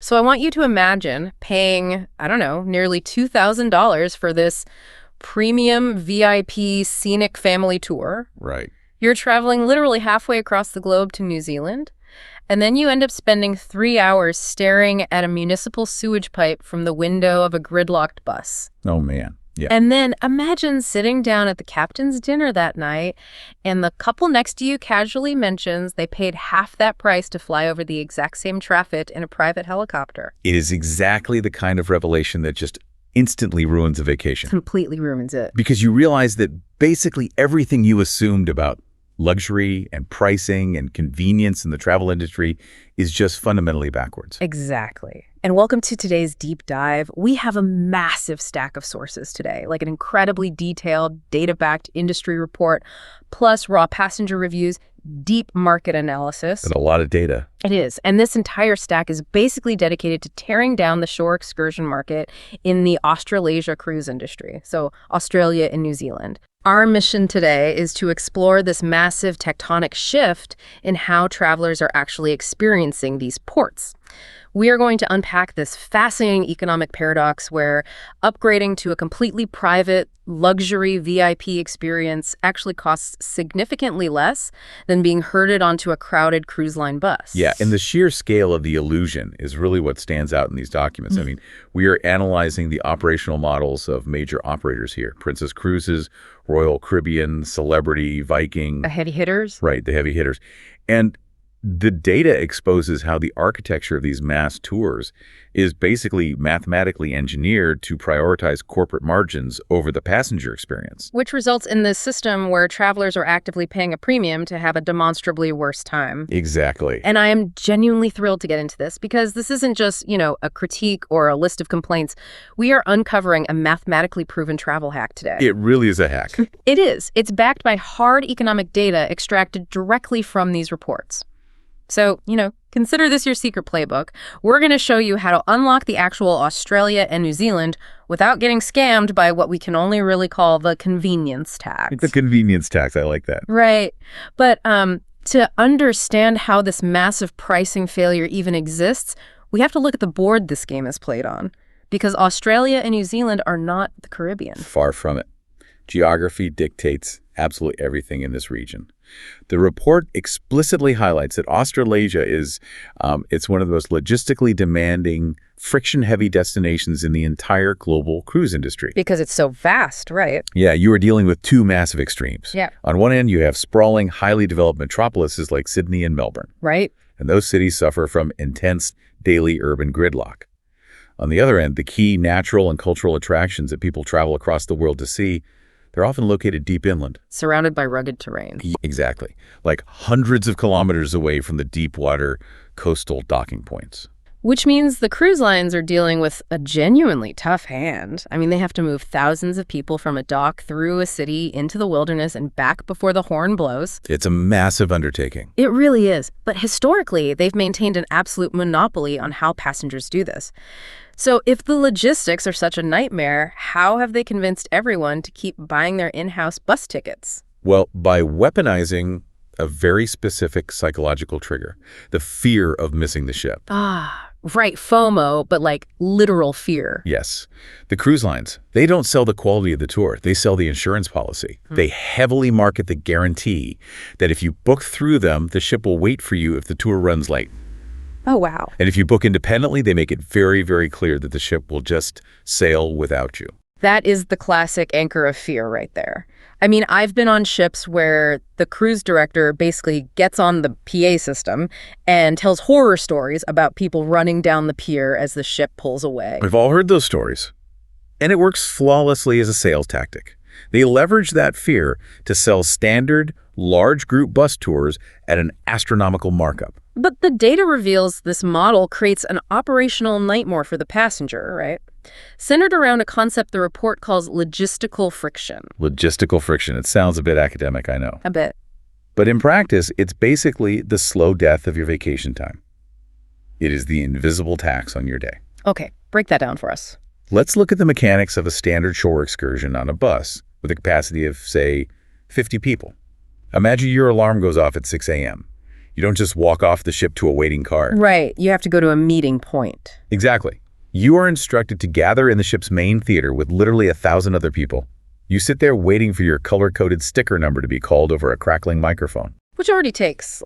So I want you to imagine paying, I don't know, nearly $2,000 for this premium VIP scenic family tour. Right. You're traveling literally halfway across the globe to New Zealand, and then you end up spending 3 hours staring at a municipal sewage pipe from the window of a gridlocked bus. Oh, man. Yeah. And then imagine sitting down at the captain's dinner that night, and the couple next to you casually mentions they paid half that price to fly over the exact same traffic in a private helicopter. It is exactly the kind of revelation that just instantly ruins a vacation. Completely ruins it. Because you realize that basically everything you assumed about luxury and pricing and convenience in the travel industry is just fundamentally backwards. Exactly. And welcome to today's deep dive. We have a massive stack of sources today, like an incredibly detailed, data-backed industry report, plus raw passenger reviews, deep market analysis. And a lot of data. It is. And this entire stack is basically dedicated to tearing down the shore excursion market in the Australasia cruise industry, so Australia and New Zealand. Our mission today is to explore this massive tectonic shift in how travelers are actually experiencing these ports. We are going to unpack this fascinating economic paradox where upgrading to a completely private, luxury VIP experience actually costs significantly less than being herded onto a crowded cruise line bus. Yeah, and the sheer scale of the illusion is really what stands out in these documents. I mean, we are analyzing the operational models of major operators here. Princess Cruises, Royal Caribbean, Celebrity, Viking. The heavy hitters? Right, the heavy hitters. And the data exposes how the architecture of these mass tours is basically mathematically engineered to prioritize corporate margins over the passenger experience. Which results in this system where travelers are actively paying a premium to have a demonstrably worse time. Exactly. And I am genuinely thrilled to get into this because this isn't just, a critique or a list of complaints. We are uncovering a mathematically proven travel hack today. It really is a hack. It is. It's backed by hard economic data extracted directly from these reports. So, consider this your secret playbook. We're going to show you how to unlock the actual Australia and New Zealand without getting scammed by what we can only really call the convenience tax. The convenience tax, I like that. Right. But to understand how this massive pricing failure even exists, we have to look at the board this game is played on. Because Australia and New Zealand are not the Caribbean. Far from it. Geography dictates absolutely everything in this region. The report explicitly highlights that Australasia is it's one of the most logistically demanding, friction-heavy destinations in the entire global cruise industry. Because it's so vast, right? Yeah, you are dealing with two massive extremes. Yeah. On one end, you have sprawling, highly developed metropolises like Sydney and Melbourne. Right. And those cities suffer from intense daily urban gridlock. On the other end, the key natural and cultural attractions that people travel across the world to see, they're often located deep inland. Surrounded by rugged terrain. Exactly. Like hundreds of kilometers away from the deep water coastal docking points. Which means the cruise lines are dealing with a genuinely tough hand. I mean, they have to move thousands of people from a dock through a city into the wilderness and back before the horn blows. It's a massive undertaking. It really is. But historically, they've maintained an absolute monopoly on how passengers do this. So if the logistics are such a nightmare, how have they convinced everyone to keep buying their in-house bus tickets? Well, by weaponizing a very specific psychological trigger, the fear of missing the ship. Ah, right, FOMO, but like literal fear. Yes. The cruise lines, they don't sell the quality of the tour. They sell the insurance policy. They heavily market the guarantee that if you book through them, the ship will wait for you if the tour runs late. Oh, wow. And if you book independently, they make it very, very clear that the ship will just sail without you. That is the classic anchor of fear right there. I mean, I've been on ships where the cruise director basically gets on the PA system and tells horror stories about people running down the pier as the ship pulls away. We've all heard those stories. And it works flawlessly as a sales tactic. They leverage that fear to sell standard, large group bus tours at an astronomical markup. But the data reveals this model creates an operational nightmare for the passenger, right? Centered around a concept the report calls logistical friction. Logistical friction. It sounds a bit academic, I know. A bit. But in practice, it's basically the slow death of your vacation time. It is the invisible tax on your day. Okay, break that down for us. Let's look at the mechanics of a standard shore excursion on a bus with a capacity of, say, 50 people. Imagine your alarm goes off at 6 a.m. You don't just walk off the ship to a waiting car. Right. You have to go to a meeting point. Exactly. You are instructed to gather in the ship's main theater with literally 1,000 other people. You sit there waiting for your color-coded sticker number to be called over a crackling microphone. Which already takes,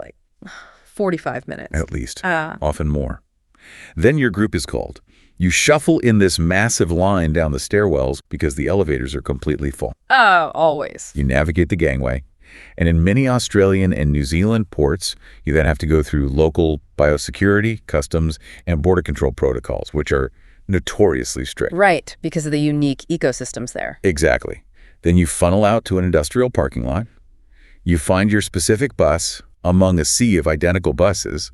45 minutes. At least. Often more. Then your group is called. You shuffle in this massive line down the stairwells because the elevators are completely full. Oh, always. You navigate the gangway. And in many Australian and New Zealand ports, you then have to go through local biosecurity, customs, and border control protocols, which are notoriously strict. Right, because of the unique ecosystems there. Exactly. Then you funnel out to an industrial parking lot. You find your specific bus among a sea of identical buses.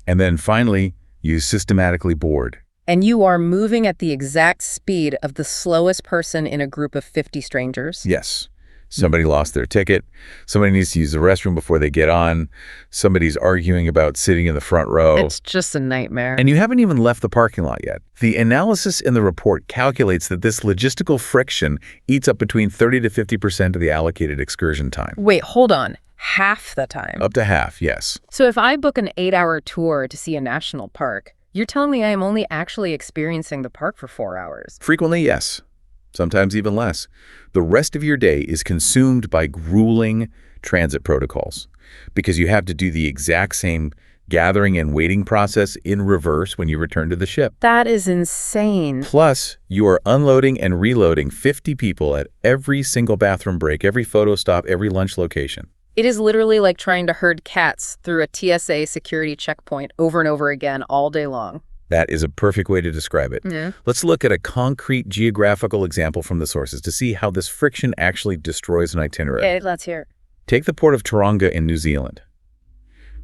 And then finally, you systematically board. And you are moving at the exact speed of the slowest person in a group of 50 strangers. Yes. Somebody lost their ticket. Somebody needs to use the restroom before they get on. Somebody's arguing about sitting in the front row. It's just a nightmare. And you haven't even left the parking lot yet. The analysis in the report calculates that this logistical friction eats up between 30 to 50% of the allocated excursion time. Wait, hold on. Half the time? Up to half, yes. So if I book an 8-hour tour to see a national park, you're telling me I am only actually experiencing the park for 4 hours? Frequently, yes. Sometimes even less. The rest of your day is consumed by grueling transit protocols because you have to do the exact same gathering and waiting process in reverse when you return to the ship. That is insane. Plus, you are unloading and reloading 50 people at every single bathroom break, every photo stop, every lunch location. It is literally like trying to herd cats through a TSA security checkpoint over and over again all day long. That is a perfect way to describe it. Yeah. Let's look at a concrete geographical example from the sources to see how this friction actually destroys an itinerary. Okay, let's hear it. Take the port of Tauranga in New Zealand.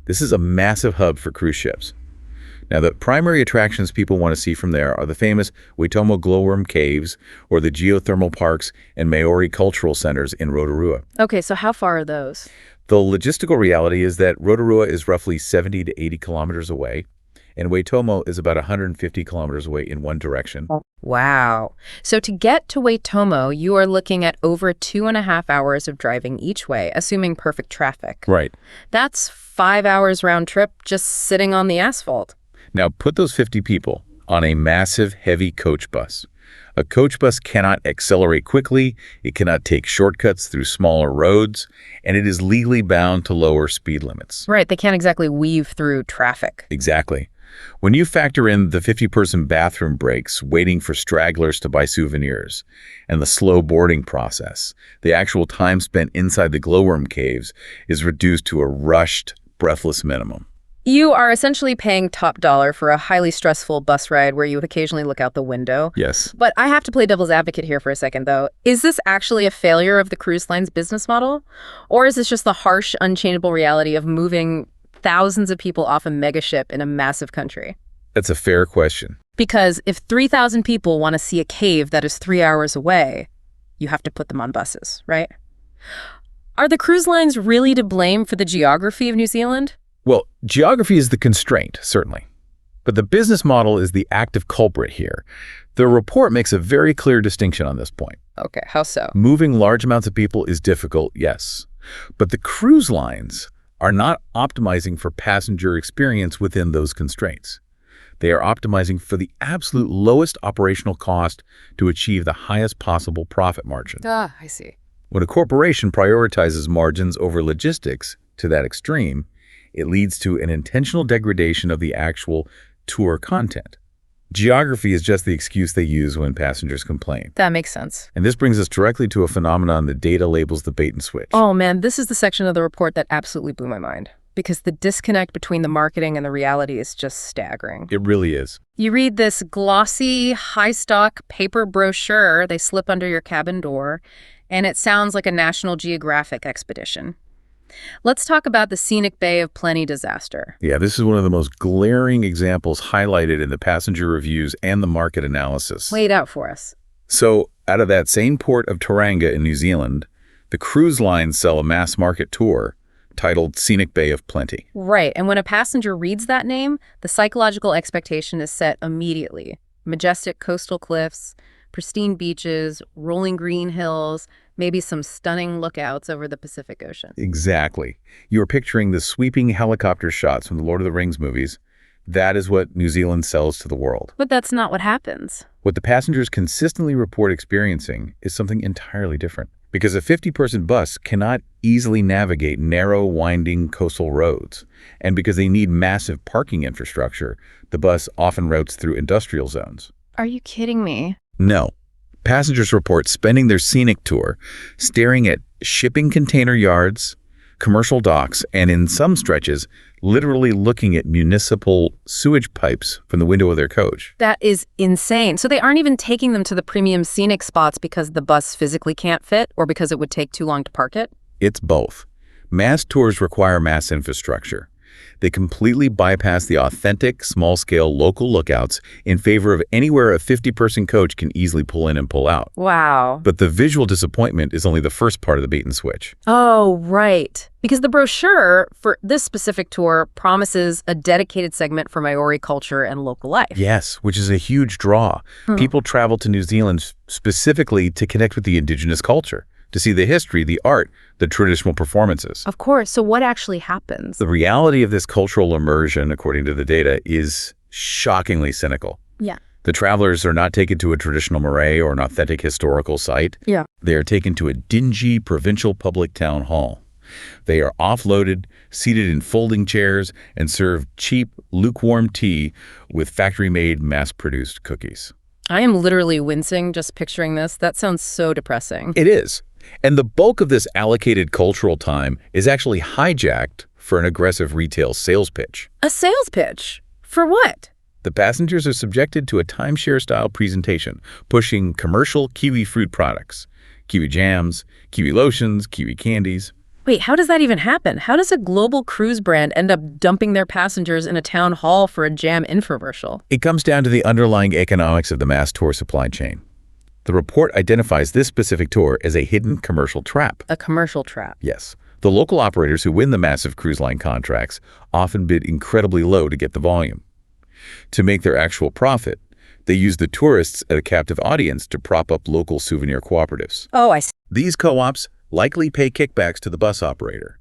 This is a massive hub for cruise ships. Now, the primary attractions people want to see from there are the famous Waitomo glowworm caves or the geothermal parks and Maori cultural centers in Rotorua. Okay, so how far are those? The logistical reality is that Rotorua is roughly 70 to 80 kilometers away, and Waitomo is about 150 kilometers away in one direction. Wow. So to get to Waitomo, you are looking at over 2.5 hours of driving each way, assuming perfect traffic. Right. That's 5 hours round trip just sitting on the asphalt. Now, put those 50 people on a massive, heavy coach bus. A coach bus cannot accelerate quickly, it cannot take shortcuts through smaller roads, and it is legally bound to lower speed limits. Right, they can't exactly weave through traffic. Exactly. When you factor in the 50-person bathroom breaks, waiting for stragglers to buy souvenirs, and the slow boarding process, the actual time spent inside the glowworm caves is reduced to a rushed, breathless minimum. You are essentially paying top dollar for a highly stressful bus ride where you would occasionally look out the window. Yes. But I have to play devil's advocate here for a second, though. Is this actually a failure of the cruise line's business model? Or is this just the harsh, unchangeable reality of moving thousands of people off a megaship in a massive country? That's a fair question. Because if 3,000 people want to see a cave that is 3 hours away, you have to put them on buses, right? Are the cruise lines really to blame for the geography of New Zealand? Well, geography is the constraint, certainly. But the business model is the active culprit here. The report makes a very clear distinction on this point. Okay, how so? Moving large amounts of people is difficult, yes. But the cruise lines are not optimizing for passenger experience within those constraints. They are optimizing for the absolute lowest operational cost to achieve the highest possible profit margin. Ah, I see. When a corporation prioritizes margins over logistics to that extreme, it leads to an intentional degradation of the actual tour content. Geography is just the excuse they use when passengers complain. That makes sense. And this brings us directly to a phenomenon the data labels the bait and switch. Oh man, this is the section of the report that absolutely blew my mind. Because the disconnect between the marketing and the reality is just staggering. It really is. You read this glossy, high-stock paper brochure they slip under your cabin door, and it sounds like a National Geographic expedition. Let's talk about the Scenic Bay of Plenty disaster. Yeah, this is one of the most glaring examples highlighted in the passenger reviews and the market analysis. Lay it out for us. So, out of that same port of Tauranga in New Zealand, the cruise lines sell a mass market tour titled Scenic Bay of Plenty. Right, and when a passenger reads that name, the psychological expectation is set immediately. Majestic coastal cliffs, pristine beaches, rolling green hills, Maybe some stunning lookouts over the Pacific Ocean. Exactly. You're picturing the sweeping helicopter shots from the Lord of the Rings movies. That is what New Zealand sells to the world. But that's not what happens. What the passengers consistently report experiencing is something entirely different. Because a 50-person bus cannot easily navigate narrow, winding coastal roads. And because they need massive parking infrastructure, the bus often routes through industrial zones. Are you kidding me? No. Passengers report spending their scenic tour staring at shipping container yards, commercial docks, and in some stretches, literally looking at municipal sewage pipes from the window of their coach. That is insane. So they aren't even taking them to the premium scenic spots because the bus physically can't fit or because it would take too long to park it? It's both. Mass tours require mass infrastructure. They completely bypass the authentic, small-scale local lookouts in favor of anywhere a 50-person coach can easily pull in and pull out. Wow. But the visual disappointment is only the first part of the bait and switch. Oh, right. Because the brochure for this specific tour promises a dedicated segment for Maori culture and local life. Yes, which is a huge draw. People travel to New Zealand specifically to connect with the indigenous culture, to see the history, the art, the traditional performances. Of course. So what actually happens? The reality of this cultural immersion, according to the data, is shockingly cynical. Yeah. The travelers are not taken to a traditional marae or an authentic historical site. Yeah. They are taken to a dingy provincial public town hall. They are offloaded, seated in folding chairs, and served cheap, lukewarm tea with factory-made, mass-produced cookies. I am literally wincing just picturing this. That sounds so depressing. It is. And the bulk of this allocated cultural time is actually hijacked for an aggressive retail sales pitch. A sales pitch? For what? The passengers are subjected to a timeshare-style presentation, pushing commercial kiwi fruit products, kiwi jams, kiwi lotions, kiwi candies. Wait, how does that even happen? How does a global cruise brand end up dumping their passengers in a town hall for a jam infomercial? It comes down to the underlying economics of the mass tour supply chain. The report identifies this specific tour as a hidden commercial trap. A commercial trap? Yes. The local operators who win the massive cruise line contracts often bid incredibly low to get the volume. To make their actual profit, they use the tourists as a captive audience to prop up local souvenir cooperatives. Oh, I see. These co-ops likely pay kickbacks to the bus operator,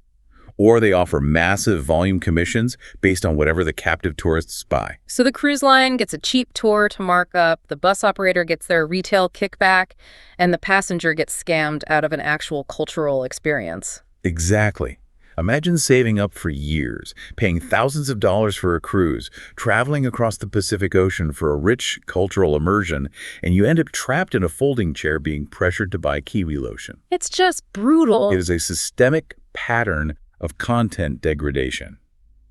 or they offer massive volume commissions based on whatever the captive tourists buy. So the cruise line gets a cheap tour to mark up, the bus operator gets their retail kickback, and the passenger gets scammed out of an actual cultural experience. Exactly. Imagine saving up for years, paying thousands of dollars for a cruise, traveling across the Pacific Ocean for a rich cultural immersion, and you end up trapped in a folding chair being pressured to buy kiwi lotion. It's just brutal. It is a systemic pattern of content degradation.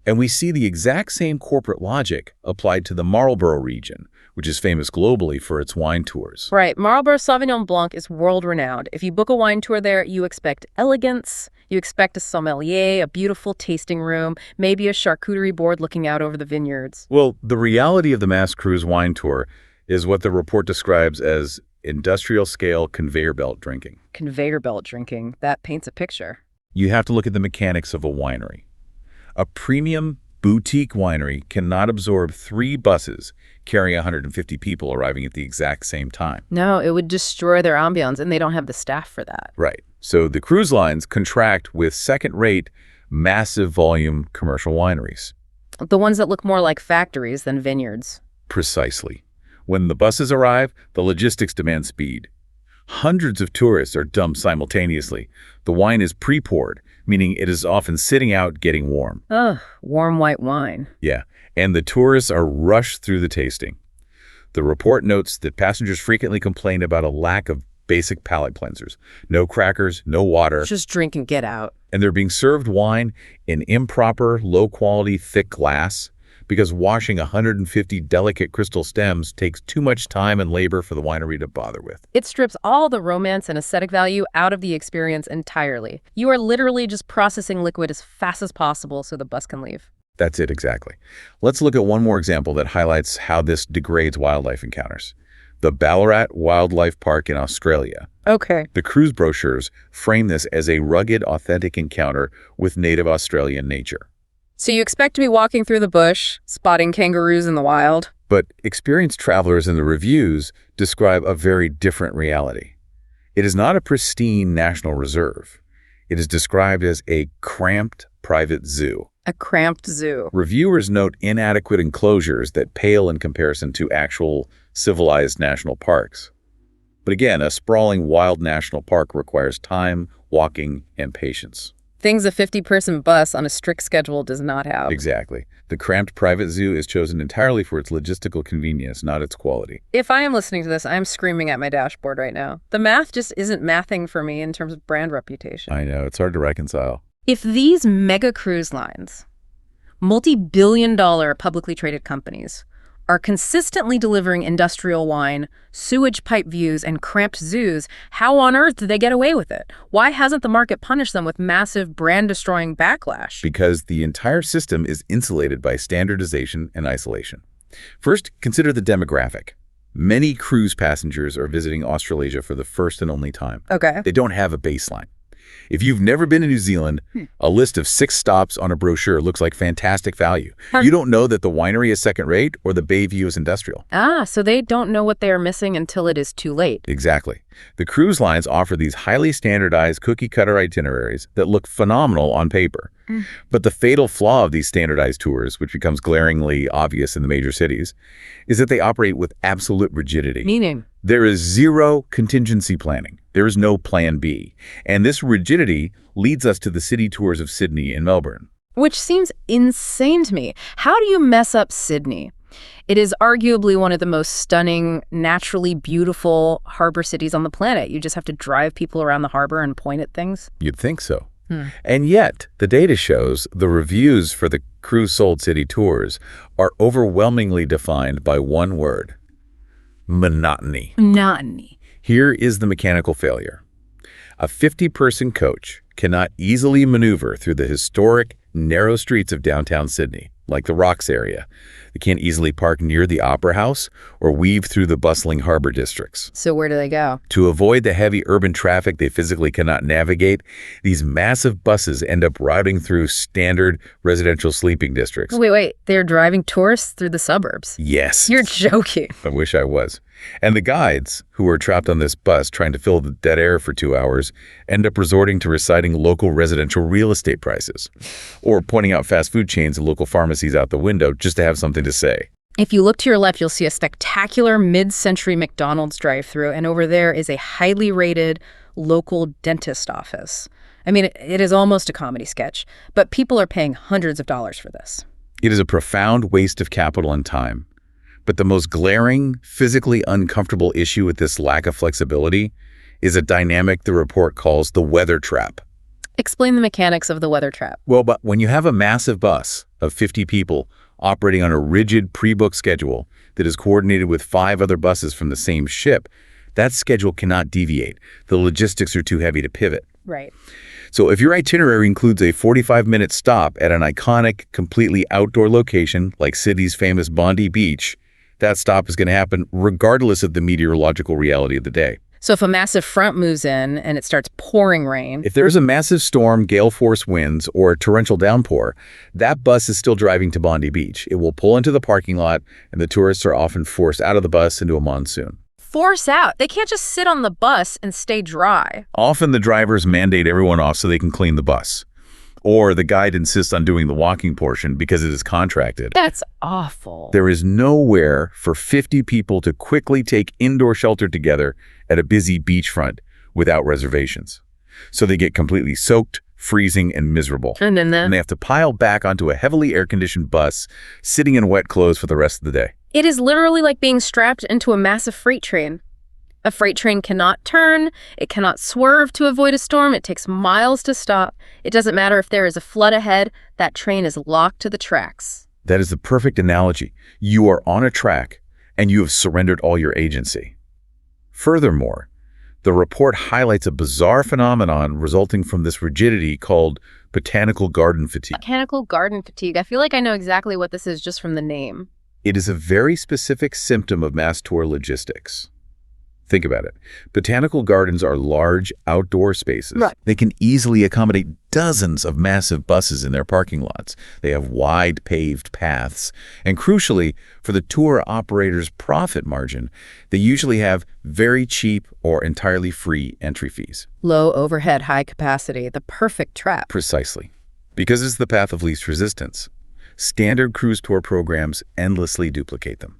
And we see the exact same corporate logic applied to the Marlborough region, which is famous globally for its wine tours. Right. Marlborough Sauvignon Blanc is world-renowned. If you book a wine tour there, you expect elegance, you expect a sommelier, a beautiful tasting room, maybe a charcuterie board looking out over the vineyards. Well, the reality of the mass cruise wine tour is what the report describes as industrial-scale conveyor belt drinking. Conveyor belt drinking. That paints a picture. You have to look at the mechanics of a winery. A premium boutique winery cannot absorb 3 buses carrying 150 people arriving at the exact same time. No, it would destroy their ambiance, and they don't have the staff for that. Right. So the cruise lines contract with second-rate, massive volume commercial wineries. The ones that look more like factories than vineyards. Precisely. When the buses arrive, the logistics demand speed. Hundreds of tourists are dumped simultaneously. The wine is pre-poured, meaning it is often sitting out getting warm. Ugh, warm white wine. Yeah, and the tourists are rushed through the tasting. The report notes that passengers frequently complain about a lack of basic palate cleansers. No crackers, no water. Just drink and get out. And they're being served wine in improper, low-quality, thick glass because washing 150 delicate crystal stems takes too much time and labor for the winery to bother with. It strips all the romance and aesthetic value out of the experience entirely. You are literally just processing liquid as fast as possible so the bus can leave. That's it, exactly. Let's look at one more example that highlights how this degrades wildlife encounters. The Ballarat Wildlife Park in Australia. Okay. The cruise brochures frame this as a rugged, authentic encounter with native Australian nature. So you expect to be walking through the bush, spotting kangaroos in the wild? But experienced travelers in the reviews describe a very different reality. It is not a pristine national reserve. It is described as a cramped private zoo. A cramped zoo. Reviewers note inadequate enclosures that pale in comparison to actual civilized national parks. But again, a sprawling wild national park requires time, walking, and patience. Things a 50-person bus on a strict schedule does not have. Exactly. The cramped private zoo is chosen entirely for its logistical convenience, not its quality. If I am listening to this, I'm screaming at my dashboard right now. The math just isn't mathing for me in terms of brand reputation. I know, it's hard to reconcile. If these mega cruise lines, multi-billion-dollar publicly traded companies, are consistently delivering industrial wine, sewage pipe views, and cramped zoos, how on earth did they get away with it? Why hasn't the market punished them with massive brand-destroying backlash? Because the entire system is insulated by standardization and isolation. First, consider the demographic. Many cruise passengers are visiting Australasia for the first and only time. Okay. They don't have a baseline. If you've never been to New Zealand, a list of 6 stops on a brochure looks like fantastic value. You don't know that the winery is second-rate or the bay view is industrial. So they don't know what they are missing until it is too late. Exactly. The cruise lines offer these highly standardized cookie-cutter itineraries that look phenomenal on paper. But the fatal flaw of these standardized tours, which becomes glaringly obvious in the major cities, is that they operate with absolute rigidity. Meaning? There is zero contingency planning. There is no plan B. And this rigidity leads us to the city tours of Sydney and Melbourne. Which seems insane to me. How do you mess up Sydney? It is arguably one of the most stunning, naturally beautiful harbor cities on the planet. You just have to drive people around the harbor and point at things. You'd think so. And yet, the data shows the reviews for the cruise-sold city tours are overwhelmingly defined by one word: monotony. Monotony. Here is the mechanical failure. A 50-person coach cannot easily maneuver through the historic, narrow streets of downtown Sydney, like the Rocks area. They can't easily park near the Opera House or weave through the bustling harbor districts. So where do they go? To avoid the heavy urban traffic they physically cannot navigate, these massive buses end up routing through standard residential sleeping districts. Wait. They're driving tourists through the suburbs? Yes. You're joking. I wish I was. And the guides, who are trapped on this bus trying to fill the dead air for 2 hours, end up resorting to reciting local residential real estate prices, or pointing out fast food chains and local pharmacies out the window just to have something to say. If you look to your left, you'll see a spectacular mid-century McDonald's drive-thru, and over there is a highly rated local dentist office. I mean, it is almost a comedy sketch, but people are paying hundreds of dollars for this. It is a profound waste of capital and time. But the most glaring, physically uncomfortable issue with this lack of flexibility is a dynamic the report calls the weather trap. Explain the mechanics of the weather trap. Well, but when you have a massive bus of 50 people operating on a rigid pre-booked schedule that is coordinated with 5 other buses from the same ship, that schedule cannot deviate. The logistics are too heavy to pivot. Right. So if your itinerary includes a 45-minute stop at an iconic, completely outdoor location like Sydney's famous Bondi Beach, that stop is going to happen regardless of the meteorological reality of the day. So if a massive front moves in and it starts pouring rain... If there's a massive storm, gale force winds, or a torrential downpour, that bus is still driving to Bondi Beach. It will pull into the parking lot, and the tourists are often forced out of the bus into a monsoon. Force out? They can't just sit on the bus and stay dry. Often the drivers mandate everyone off so they can clean the bus. Or the guide insists on doing the walking portion because it is contracted. That's awful. There is nowhere for 50 people to quickly take indoor shelter together at a busy beachfront without reservations. So they get completely soaked, freezing, and miserable. And they have to pile back onto a heavily air-conditioned bus, sitting in wet clothes for the rest of the day. It is literally like being strapped into a massive freight train. A freight train cannot turn, it cannot swerve to avoid a storm, it takes miles to stop. It doesn't matter if there is a flood ahead, that train is locked to the tracks. That is the perfect analogy. You are on a track, and you have surrendered all your agency. Furthermore, the report highlights a bizarre phenomenon resulting from this rigidity called botanical garden fatigue. Botanical garden fatigue. I feel like I know exactly what this is just from the name. It is a very specific symptom of mass tour logistics. Think about it. Botanical gardens are large outdoor spaces. Right. They can easily accommodate dozens of massive buses in their parking lots. They have wide paved paths. And crucially, for the tour operator's profit margin, they usually have very cheap or entirely free entry fees. Low overhead, high capacity, the perfect trap. Precisely. Because it's the path of least resistance. Standard cruise tour programs endlessly duplicate them.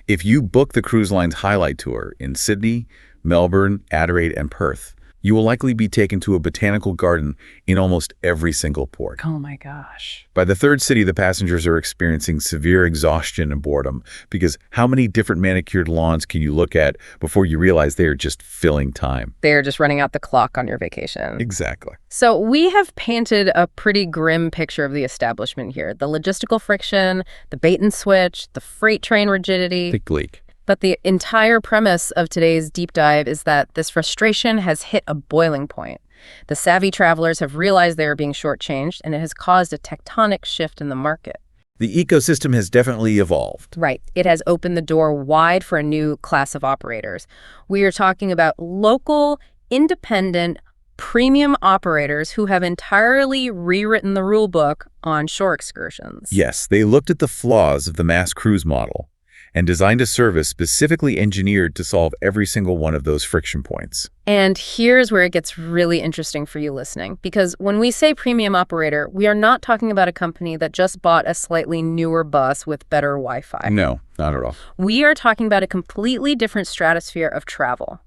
If you book the cruise line's highlight tour in Sydney, Melbourne, Adelaide, and Perth, you will likely be taken to a botanical garden in almost every single port. Oh my gosh. By the third city, the passengers are experiencing severe exhaustion and boredom because how many different manicured lawns can you look at before you realize they are just filling time? They're just running out the clock on your vacation. Exactly. So we have painted a pretty grim picture of the establishment here. The logistical friction, the bait and switch, the freight train rigidity. Thick leak. But the entire premise of today's deep dive is that this frustration has hit a boiling point. The savvy travelers have realized they are being shortchanged, and it has caused a tectonic shift in the market. The ecosystem has definitely evolved. Right. It has opened the door wide for a new class of operators. We are talking about local, independent, premium operators who have entirely rewritten the rule book on shore excursions. Yes, they looked at the flaws of the mass cruise model and designed a service specifically engineered to solve every single one of those friction points. And here's where it gets really interesting for you listening, because when we say premium operator, we are not talking about a company that just bought a slightly newer bus with better Wi-Fi. No, not at all. We are talking about a completely different stratosphere of travel.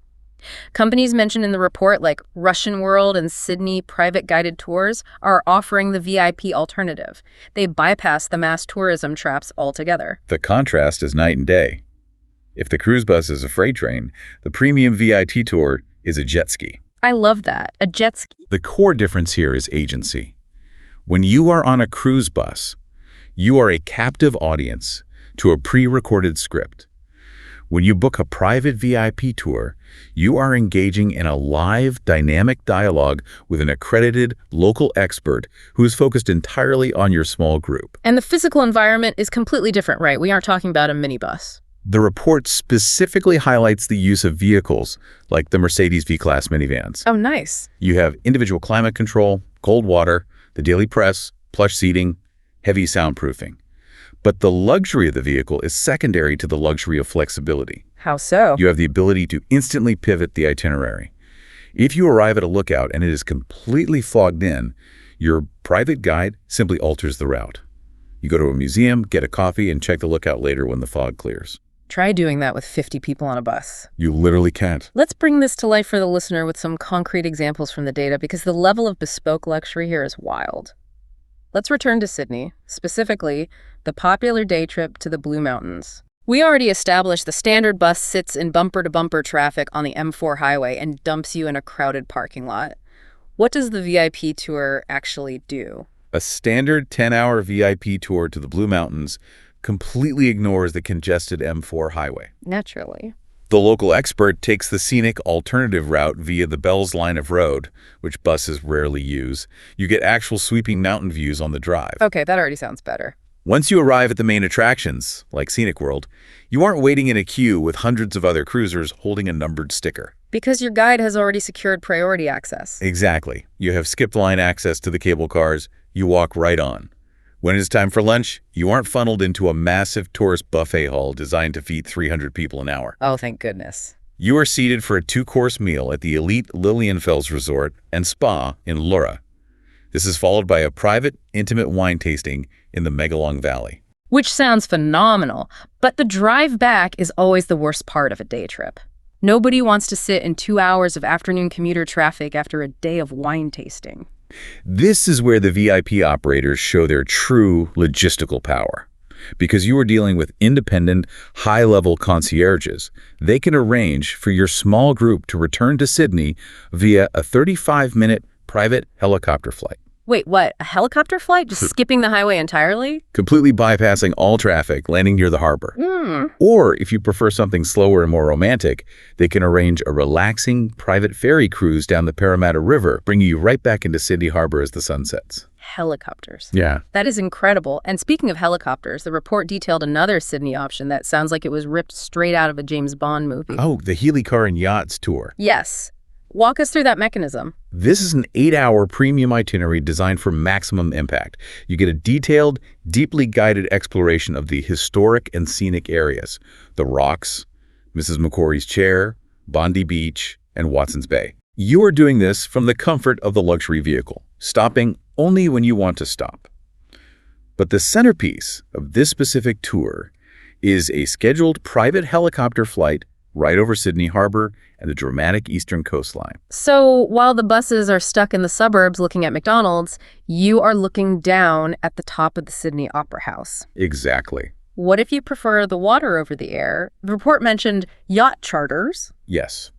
Companies mentioned in the report like Russian World and Sydney Private Guided Tours are offering the VIP alternative. They bypass the mass tourism traps altogether. The contrast is night and day. If the cruise bus is a freight train, the premium VIP tour is a jet ski. I love that. A jet ski. The core difference here is agency. When you are on a cruise bus, you are a captive audience to a pre-recorded script. When you book a private VIP tour, you are engaging in a live, dynamic dialogue with an accredited local expert who is focused entirely on your small group. And the physical environment is completely different, right? We aren't talking about a minibus. The report specifically highlights the use of vehicles like the Mercedes V-Class minivans. Oh, nice. You have individual climate control, cold water, the daily press, plush seating, heavy soundproofing. But the luxury of the vehicle is secondary to the luxury of flexibility. How so? You have the ability to instantly pivot the itinerary. If you arrive at a lookout and it is completely fogged in, your private guide simply alters the route. You go to a museum, get a coffee, and check the lookout later when the fog clears. Try doing that with 50 people on a bus. You literally can't. Let's bring this to life for the listener with some concrete examples from the data, because the level of bespoke luxury here is wild. Let's return to Sydney, specifically the popular day trip to the Blue Mountains. We already established the standard bus sits in bumper-to-bumper traffic on the M4 highway and dumps you in a crowded parking lot. What does the VIP tour actually do? A standard 10-hour VIP tour to the Blue Mountains completely ignores the congested M4 highway. Naturally. The local expert takes the scenic alternative route via the Bells line of road, which buses rarely use. You get actual sweeping mountain views on the drive. Okay, that already sounds better. Once you arrive at the main attractions, like Scenic World, you aren't waiting in a queue with hundreds of other cruisers holding a numbered sticker. Because your guide has already secured priority access. Exactly. You have skipped line access to the cable cars. You walk right on. When it's time for lunch, you aren't funneled into a massive tourist buffet hall designed to feed 300 people an hour. Oh, thank goodness. You are seated for a 2-course meal at the elite Lilienfels Resort and Spa in Lura. This is followed by a private, intimate wine tasting in the Megalong Valley. Which sounds phenomenal, but the drive back is always the worst part of a day trip. Nobody wants to sit in 2 hours of afternoon commuter traffic after a day of wine tasting. This is where the VIP operators show their true logistical power. Because you are dealing with independent, high-level concierges, they can arrange for your small group to return to Sydney via a 35-minute private helicopter flight. Wait, what? A helicopter flight? Just skipping the highway entirely? Completely bypassing all traffic, landing near the harbor. Or, if you prefer something slower and more romantic, they can arrange a relaxing private ferry cruise down the Parramatta River, bringing you right back into Sydney Harbor as the sun sets. helicopters. Yeah. That is incredible. And speaking of helicopters, the report detailed another Sydney option that sounds like it was ripped straight out of a James Bond movie. Oh, the Heli-Car and Yachts tour. Yes. Walk us through that mechanism. This is an 8-hour premium itinerary designed for maximum impact. You get a detailed, deeply guided exploration of the historic and scenic areas. The Rocks, Mrs. Macquarie's Chair, Bondi Beach, and Watson's Bay. You are doing this from the comfort of the luxury vehicle, stopping only when you want to stop. But the centerpiece of this specific tour is a scheduled private helicopter flight right over Sydney Harbor and the dramatic eastern coastline. So while the buses are stuck in the suburbs looking at McDonald's, you are looking down at the top of the Sydney Opera House. Exactly. What if you prefer the water over the air? The report mentioned yacht charters. Yes.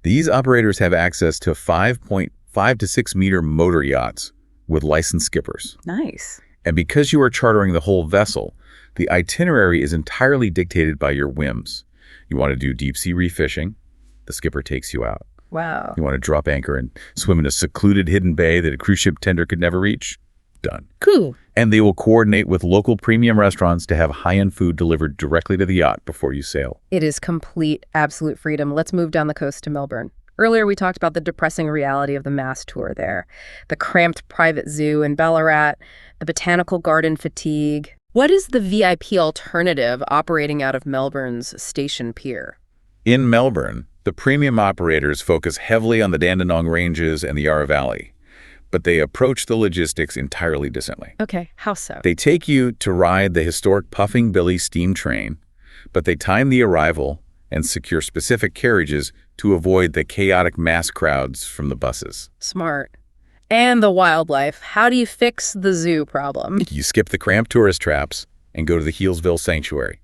These operators have access to 5.5 to 6 meter motor yachts with licensed skippers. Nice. And because you are chartering the whole vessel, the itinerary is entirely dictated by your whims. You want to do deep-sea refishing, the skipper takes you out. Wow. You want to drop anchor and swim in a secluded hidden bay that a cruise ship tender could never reach? Done. Cool. And they will coordinate with local premium restaurants to have high-end food delivered directly to the yacht before you sail. It is complete, absolute freedom. Let's move down the coast to Melbourne. Earlier, we talked about the depressing reality of the mass tour there. The cramped private zoo in Ballarat, the botanical garden fatigue. What is the VIP alternative operating out of Melbourne's Station Pier? In Melbourne, the premium operators focus heavily on the Dandenong Ranges and the Yarra Valley, but they approach the logistics entirely differently. Okay, how so? They take you to ride the historic Puffing Billy steam train, but they time the arrival and secure specific carriages to avoid the chaotic mass crowds from the buses. Smart. And the wildlife. How do you fix the zoo problem? You skip the cramped tourist traps and go to the Healesville Sanctuary.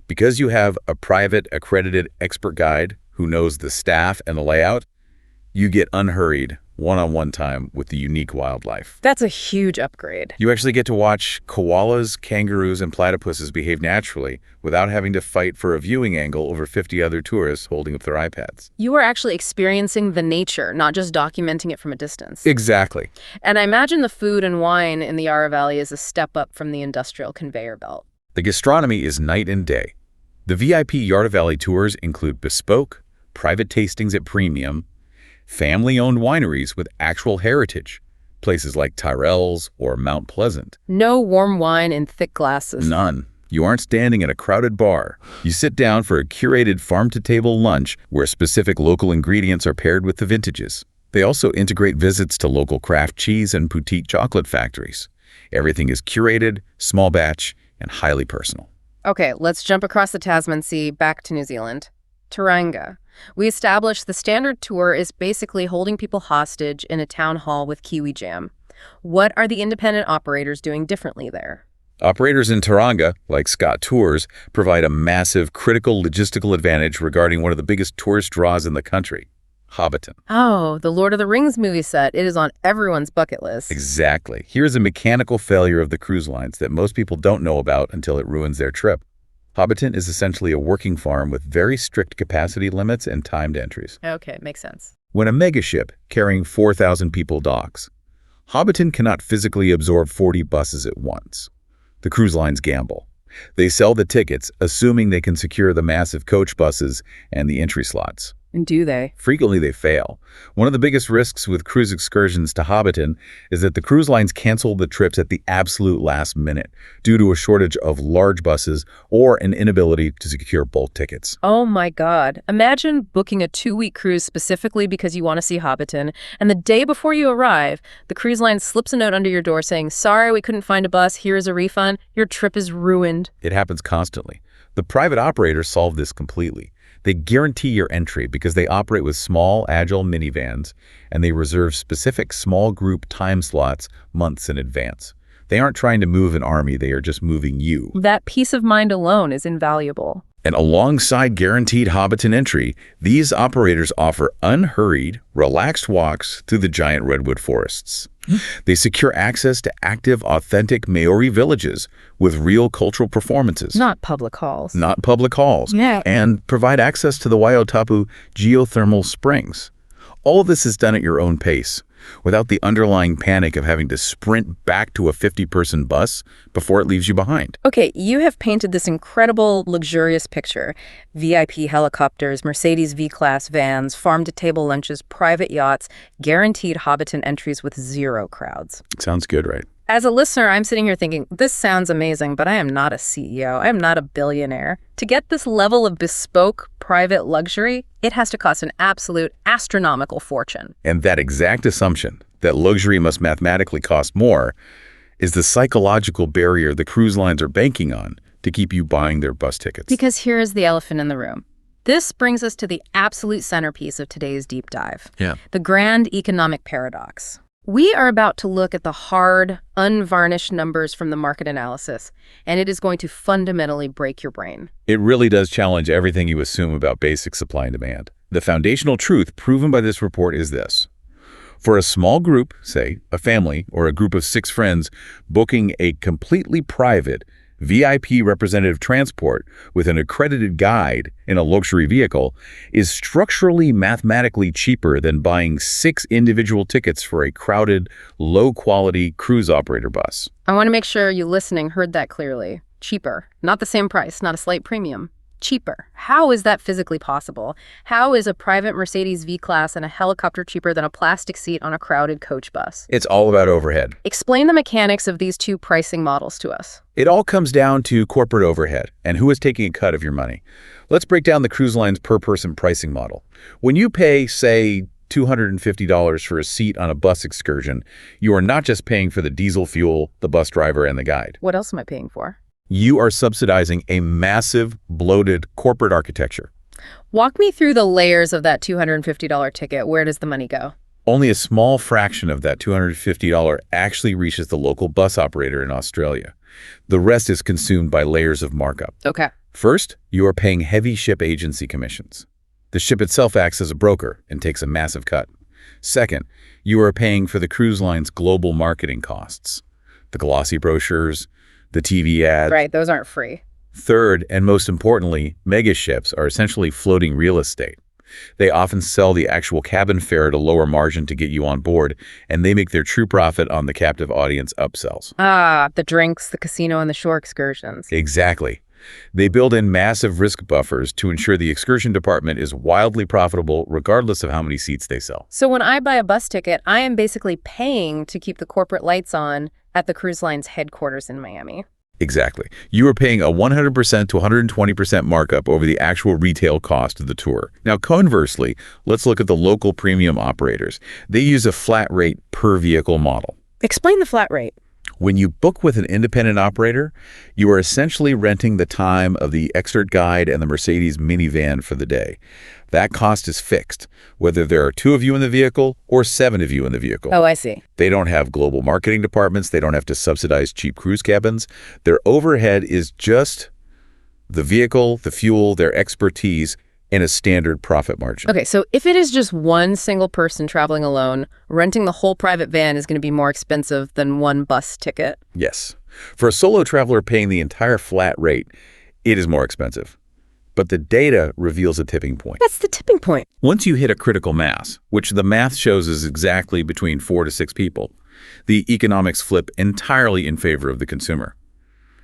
Because you have a private, accredited expert guide who knows the staff and the layout, you get unhurried, one-on-one time with the unique wildlife. That's a huge upgrade. You actually get to watch koalas, kangaroos, and platypuses behave naturally without having to fight for a viewing angle over 50 other tourists holding up their iPads. You are actually experiencing the nature, not just documenting it from a distance. Exactly. And I imagine the food and wine in the Yarra Valley is a step up from the industrial conveyor belt. The gastronomy is night and day. The VIP Yarra Valley tours include bespoke, private tastings at premium, family-owned wineries with actual heritage, places like Tyrrell's or Mount Pleasant. No warm wine in thick glasses. None. You aren't standing at a crowded bar. You sit down for a curated farm-to-table lunch where specific local ingredients are paired with the vintages. They also integrate visits to local craft cheese and boutique chocolate factories. Everything is curated, small batch, and highly personal. Okay, let's jump across the Tasman Sea back to New Zealand. Tauranga. We established the standard tour is basically holding people hostage in a town hall with Kiwi Jam. What are the independent operators doing differently there? Operators in Tauranga, like Scott Tours, provide a massive critical logistical advantage regarding one of the biggest tourist draws in the country, Hobbiton. Oh, the Lord of the Rings movie set. It is on everyone's bucket list. Exactly. Here's a mechanical failure of the cruise lines that most people don't know about until it ruins their trip. Hobbiton is essentially a working farm with very strict capacity limits and timed entries. Okay, makes sense. When a megaship carrying 4,000 people docks, Hobbiton cannot physically absorb 40 buses at once. The cruise lines gamble. They sell the tickets, assuming they can secure the massive coach buses and the entry slots. And do they? Frequently, they fail. One of the biggest risks with cruise excursions to Hobbiton is that the cruise lines cancel the trips at the absolute last minute due to a shortage of large buses or an inability to secure bulk tickets. Oh my God. Imagine booking a 2-week cruise specifically because you want to see Hobbiton, and the day before you arrive, the cruise line slips a note under your door saying, "Sorry, we couldn't find a bus. Here's a refund." Your trip is ruined. It happens constantly. The private operators solve this completely. They guarantee your entry because they operate with small, agile minivans, and they reserve specific small group time slots months in advance. They aren't trying to move an army, they are just moving you. That peace of mind alone is invaluable. And alongside guaranteed Hobbiton entry, these operators offer unhurried, relaxed walks through the giant redwood forests. They secure access to active, authentic Maori villages with real cultural performances. Not public halls. Not public halls. Yeah. And provide access to the Waiotapu geothermal springs. All of this is done at your own pace, without the underlying panic of having to sprint back to a 50-person bus before it leaves you behind. Okay, you have painted this incredible, luxurious picture. VIP helicopters, Mercedes V-Class vans, farm-to-table lunches, private yachts, guaranteed Hobbiton entries with zero crowds. Sounds good, right? As a listener, I'm sitting here thinking, this sounds amazing, but I am not a CEO. I am not a billionaire. To get this level of bespoke private luxury, it has to cost an absolute astronomical fortune. And that exact assumption, that luxury must mathematically cost more, is the psychological barrier the cruise lines are banking on to keep you buying their bus tickets. Because here is the elephant in the room. This brings us to the absolute centerpiece of today's deep dive. The grand economic paradox. We are about to look at the hard, unvarnished numbers from the market analysis, and it is going to fundamentally break your brain. It really does challenge everything you assume about basic supply and demand. The foundational truth proven by this report is this. For a small group, say a family or a group of 6 friends, booking a completely private, VIP representative transport with an accredited guide in a luxury vehicle is structurally mathematically cheaper than buying 6 individual tickets for a crowded, low-quality cruise operator bus. I want to make sure you listening heard that clearly. Cheaper. Not the same price, not a slight premium. Cheaper. How is that physically possible? How is a private Mercedes V-Class and a helicopter cheaper than a plastic seat on a crowded coach bus? It's all about overhead. Explain the mechanics of these two pricing models to us. It all comes down to corporate overhead and who is taking a cut of your money. Let's break down the cruise line's per-person pricing model. When you pay, say, $250 for a seat on a bus excursion, you are not just paying for the diesel fuel, the bus driver, and the guide. What else am I paying for? You are subsidizing a massive, bloated corporate architecture. Walk me through the layers of that $250 ticket. Where does the money go? Only a small fraction of that $250 actually reaches the local bus operator in Australia. The rest is consumed by layers of markup. Okay. First, you are paying heavy ship agency commissions. The ship itself acts as a broker and takes a massive cut. Second, you are paying for the cruise line's global marketing costs. The glossy brochures, the TV ads. Right, those aren't free. Third, and most importantly, mega ships are essentially floating real estate. They often sell the actual cabin fare at a lower margin to get you on board, and they make their true profit on the captive audience upsells. Ah, the drinks, the casino, and the shore excursions. Exactly. They build in massive risk buffers to ensure the excursion department is wildly profitable regardless of how many seats they sell. So when I buy a bus ticket, I am basically paying to keep the corporate lights on at the cruise line's headquarters in Miami. Exactly. You are paying a 100% to 120% markup over the actual retail cost of the tour. Now, conversely, let's look at the local premium operators. They use a flat rate per vehicle model. Explain the flat rate. When you book with an independent operator, you are essentially renting the time of the expert guide and the Mercedes minivan for the day. That cost is fixed, whether there are 2 of you in the vehicle or 7 of you in the vehicle. Oh, I see. They don't have global marketing departments. They don't have to subsidize cheap cruise cabins. Their overhead is just the vehicle, the fuel, their expertise, and a standard profit margin. Okay, so if it is just one single person traveling alone, renting the whole private van is going to be more expensive than one bus ticket. Yes. For a solo traveler paying the entire flat rate, it is more expensive. But the data reveals a tipping point. That's the tipping point. Once you hit a critical mass, which the math shows is exactly between 4 to 6 people, the economics flip entirely in favor of the consumer.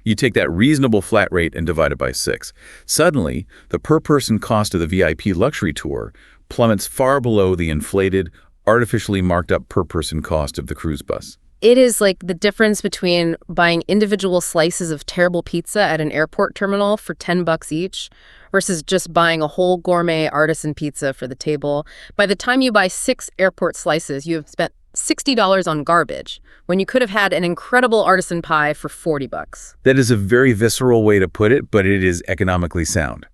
You take that reasonable flat rate and divide it by 6. Suddenly, the per-person cost of the VIP luxury tour plummets far below the inflated, artificially marked up per-person cost of the cruise bus. It is like the difference between buying individual slices of terrible pizza at an airport terminal for $10 each versus just buying a whole gourmet artisan pizza for the table. By the time you buy 6 airport slices, you have spent $60 on garbage when you could have had an incredible artisan pie for $40. That is a very visceral way to put it, but it is economically sound.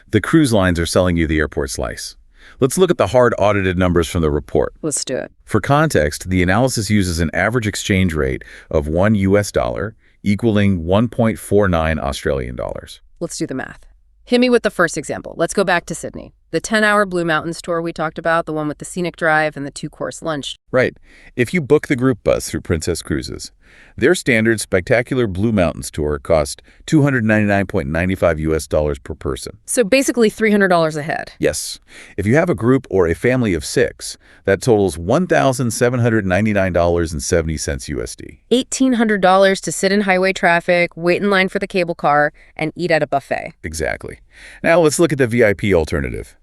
The cruise lines are selling you the airport slice. Let's look at the hard audited numbers from the report. Let's do it. For context, the analysis uses an average exchange rate of $1 equaling 1.49 Australian dollars. Let's do the math. Hit me with the first example. Let's go back to Sydney. The 10-hour Blue Mountains tour we talked about, the one with the scenic drive and the 2-course lunch. Right. If you book the group bus through Princess Cruises, their standard spectacular Blue Mountains tour costs $299.95 per person. So basically $300 a head. Yes. If you have a group or a family of 6, that totals $1,799.70 USD. $1,800 to sit in highway traffic, wait in line for the cable car, and eat at a buffet. Exactly. Now let's look at the VIP alternative.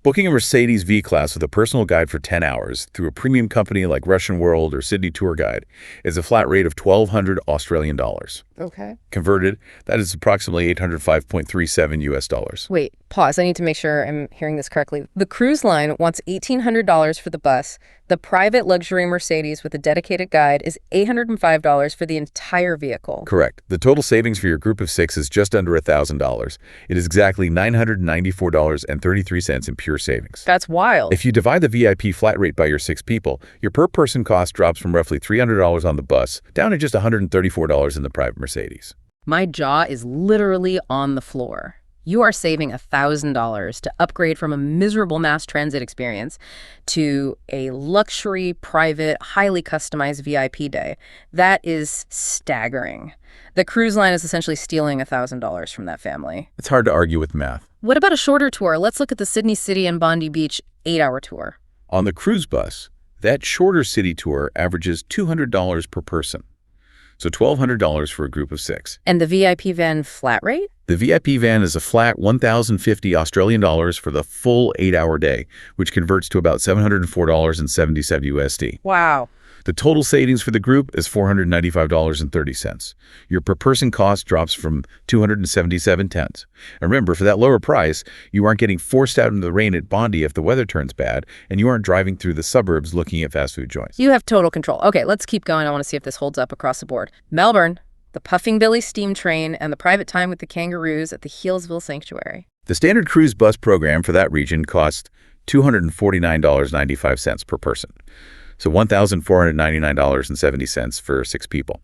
Booking a Mercedes V-Class with a personal guide for 10 hours through a premium company like Russian World or Sydney Tour Guide is a flat rate of 1,200 Australian dollars. Okay. Converted, that is approximately 805.37 US dollars. Wait, pause. I need to make sure I'm hearing this correctly. The cruise line wants $1,800 for the bus. The private luxury Mercedes with a dedicated guide is $805 for the entire vehicle. Correct. The total savings for your group of 6 is just under $1,000. It is exactly $994.33 in pure savings. That's wild. If you divide the VIP flat rate by your 6 people, your per-person cost drops from roughly $300 on the bus down to just $134 in the private Mercedes. My jaw is literally on the floor. You are saving $1,000 to upgrade from a miserable mass transit experience to a luxury, private, highly customized VIP day. That is staggering. The cruise line is essentially stealing $1,000 from that family. It's hard to argue with math. What about a shorter tour? Let's look at the Sydney City and Bondi Beach 8-hour tour. On the cruise bus, that shorter city tour averages $200 per person. So $1,200 for a group of 6. And the VIP van flat rate? The VIP van is a flat 1,050 Australian dollars for the full 8-hour day, which converts to about $704.77 USD. Wow. The total savings for the group is $495.30. Your per-person cost drops from $277.10. And remember, for that lower price, you aren't getting forced out into the rain at Bondi if the weather turns bad, and you aren't driving through the suburbs looking at fast food joints. You have total control. Okay, let's keep going. I want to see if this holds up across the board. Melbourne, the Puffing Billy steam train, and the private time with the kangaroos at the Healesville Sanctuary. The standard cruise bus program for that region costs $249.95 per person. So $1,499.70 for 6 people.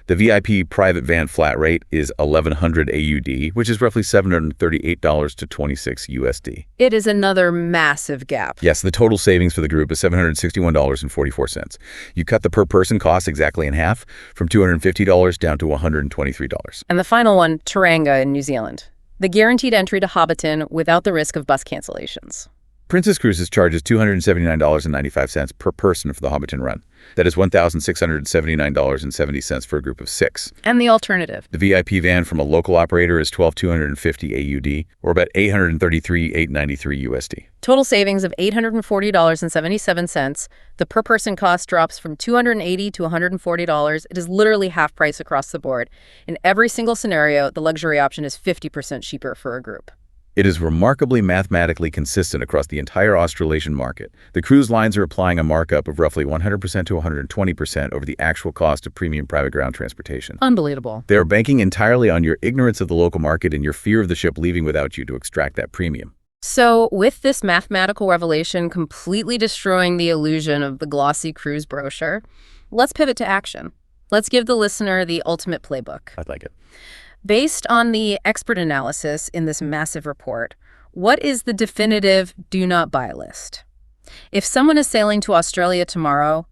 The VIP private van flat rate is 1,100 AUD, which is roughly $738 to 26 USD. It is another massive gap. Yes, the total savings for the group is $761.44. You cut the per-person cost exactly in half, from $250 down to $123. And the final one, Tauranga in New Zealand. The guaranteed entry to Hobbiton without the risk of bus cancellations. Princess Cruises charges $279.95 per person for the Hobbiton run. That is $1,679.70 for a group of 6. And the alternative? The VIP van from a local operator is $12,250 AUD, or about $833.893 USD. Total savings of $840.77. The per-person cost drops from $280 to $140. It is literally half price across the board. In every single scenario, the luxury option is 50% cheaper for a group. It is remarkably mathematically consistent across the entire Australasian market. The cruise lines are applying a markup of roughly 100% to 120% over the actual cost of premium private ground transportation. Unbelievable. They are banking entirely on your ignorance of the local market and your fear of the ship leaving without you to extract that premium. So, with this mathematical revelation completely destroying the illusion of the glossy cruise brochure, let's pivot to action. Let's give the listener the ultimate playbook. I'd like it. Based on the expert analysis in this massive report, what is the definitive do not buy list? If someone is sailing to Australia tomorrow,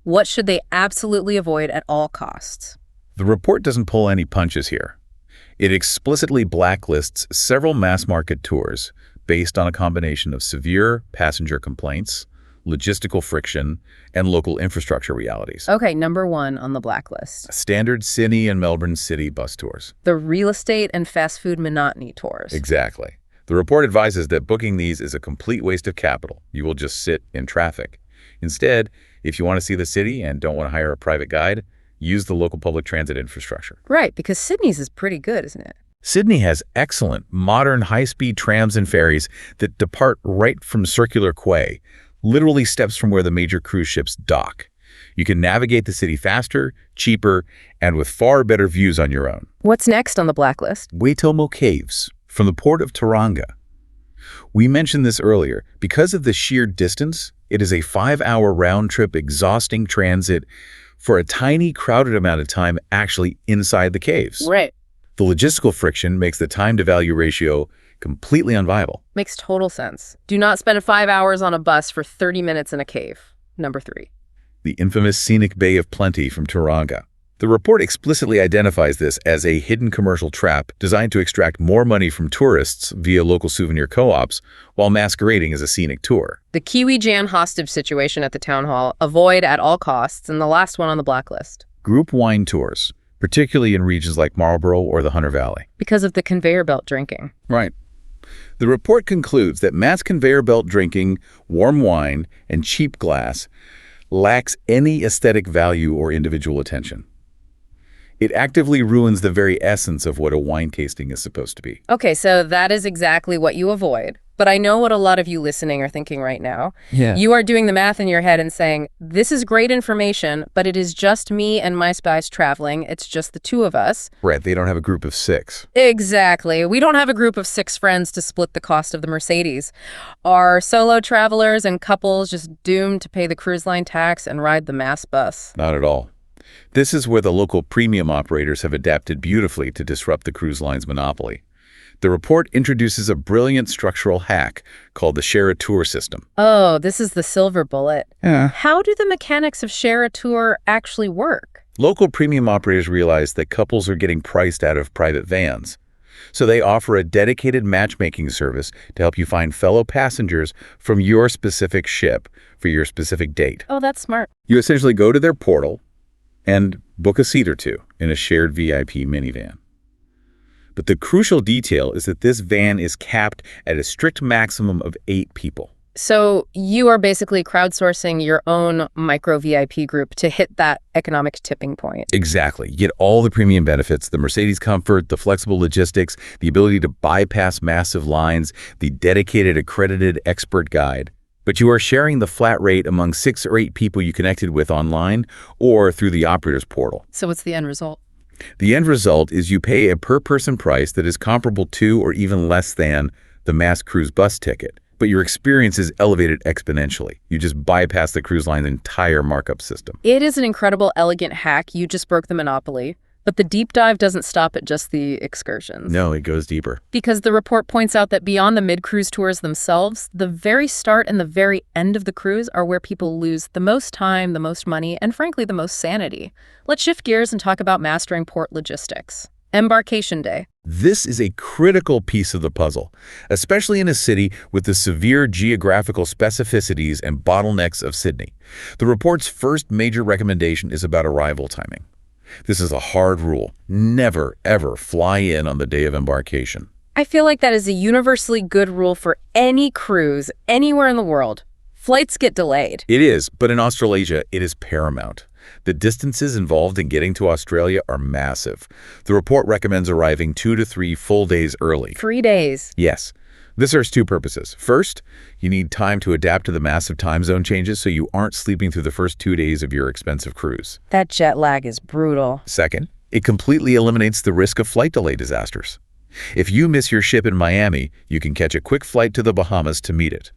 what should they absolutely avoid at all costs? The report doesn't pull any punches here. It explicitly blacklists several mass-market tours based on a combination of severe passenger complaints, logistical friction, and local infrastructure realities. Okay, number 1 on the blacklist. Standard Sydney and Melbourne city bus tours. The real estate and fast food monotony tours. Exactly. The report advises that booking these is a complete waste of capital. You will just sit in traffic. Instead, if you want to see the city and don't want to hire a private guide, use the local public transit infrastructure. Right, because Sydney's is pretty good, isn't it? Sydney has excellent, modern, high-speed trams and ferries that depart right from Circular Quay, literally steps from where the major cruise ships dock. You can navigate the city faster, cheaper, and with far better views on your own. What's next on the blacklist? Waitomo Caves, from the port of Tauranga. We mentioned this earlier. Because of the sheer distance, it is a 5-hour round-trip exhausting transit for a tiny, crowded amount of time actually inside the caves. Right. The logistical friction makes the time-to-value ratio Completely unviable. Makes total sense. Do not spend 5 hours on a bus for 30 minutes in a cave. Number 3. The infamous scenic Bay of Plenty from Tauranga. The report explicitly identifies this as a hidden commercial trap designed to extract more money from tourists via local souvenir co-ops while masquerading as a scenic tour. The Kiwi Jan hostage situation at the town hall, avoid at all costs, and the last one on the blacklist. Group wine tours, particularly in regions like Marlborough or the Hunter Valley. Because of the conveyor belt drinking. Right. The report concludes that mass conveyor belt drinking, warm wine, and cheap glass lacks any aesthetic value or individual attention. It actively ruins the very essence of what a wine tasting is supposed to be. Okay, so that is exactly what you avoid. But I know what a lot of you listening are thinking right now. Yeah. You are doing the math in your head and saying, this is great information, but it is just me and my spies traveling. It's just the two of us. Right, they don't have a group of 6. Exactly. We don't have a group of 6 friends to split the cost of the Mercedes. Are solo travelers and couples just doomed to pay the cruise line tax and ride the mass bus? Not at all. This is where the local premium operators have adapted beautifully to disrupt the cruise line's monopoly. The report introduces a brilliant structural hack called the Share a Tour system. Oh, this is the silver bullet. Yeah. How do the mechanics of Share a Tour actually work? Local premium operators realize that couples are getting priced out of private vans. So they offer a dedicated matchmaking service to help you find fellow passengers from your specific ship for your specific date. Oh, that's smart. You essentially go to their portal and book a seat or two in a shared VIP minivan. But the crucial detail is that this van is capped at a strict maximum of 8 people. So you are basically crowdsourcing your own micro VIP group to hit that economic tipping point. Exactly. You get all the premium benefits, the Mercedes comfort, the flexible logistics, the ability to bypass massive lines, the dedicated accredited expert guide. But you are sharing the flat rate among 6 or 8 people you connected with online or through the operator's portal. So what's the end result? The end result is you pay a per-person price that is comparable to or even less than the mass cruise bus ticket. But your experience is elevated exponentially. You just bypass the cruise line's entire markup system. It is an incredible, elegant hack. You just broke the monopoly. But the deep dive doesn't stop at just the excursions. No, it goes deeper. Because the report points out that beyond the mid-cruise tours themselves, the very start and the very end of the cruise are where people lose the most time, the most money, and frankly, the most sanity. Let's shift gears and talk about mastering port logistics. Embarkation day. This is a critical piece of the puzzle, especially in a city with the severe geographical specificities and bottlenecks of Sydney. The report's first major recommendation is about arrival timing. This is a hard rule. Never, ever fly in on the day of embarkation. I feel like that is a universally good rule for any cruise anywhere in the world. Flights get delayed. It is, but in Australasia, it is paramount. The distances involved in getting to Australia are massive. The report recommends arriving 2 to 3 full days early. 3 days. Yes. This serves 2 purposes. First, you need time to adapt to the massive time zone changes so you aren't sleeping through the first 2 days of your expensive cruise. That jet lag is brutal. Second, it completely eliminates the risk of flight delay disasters. If you miss your ship in Miami, you can catch a quick flight to the Bahamas to meet it.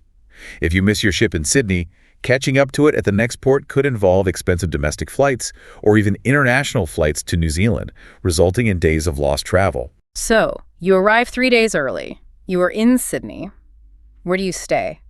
If you miss your ship in Sydney, catching up to it at the next port could involve expensive domestic flights or even international flights to New Zealand, resulting in days of lost travel. So, you arrive 3 days early. You are in Sydney. Where do you stay?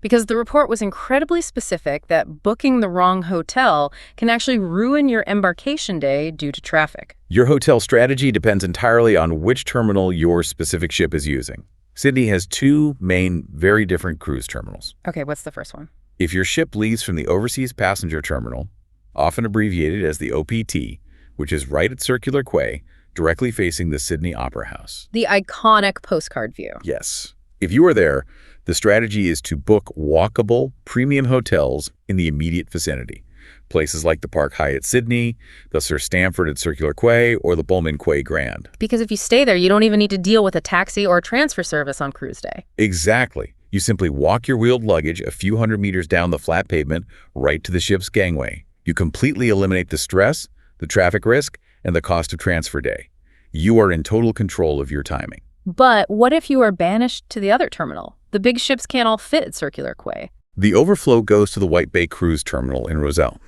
Because the report was incredibly specific that booking the wrong hotel can actually ruin your embarkation day due to traffic. Your hotel strategy depends entirely on which terminal your specific ship is using. Sydney has 2 main, very different cruise terminals. Okay, what's the first one? If your ship leaves from the Overseas Passenger Terminal, often abbreviated as the OPT, which is right at Circular Quay, directly facing the Sydney Opera House. The iconic postcard view. Yes. If you are there, the strategy is to book walkable, premium hotels in the immediate vicinity. Places like the Park Hyatt Sydney, the Sir Stamford at Circular Quay, or the Pullman Quay Grand. Because if you stay there, you don't even need to deal with a taxi or a transfer service on cruise day. Exactly. You simply walk your wheeled luggage a few hundred meters down the flat pavement right to the ship's gangway. You completely eliminate the stress, the traffic risk, and the cost of transfer day. You are in total control of your timing. But what if you are banished to the other terminal? The big ships can't all fit at Circular Quay. The overflow goes to the White Bay Cruise Terminal in Rozelle.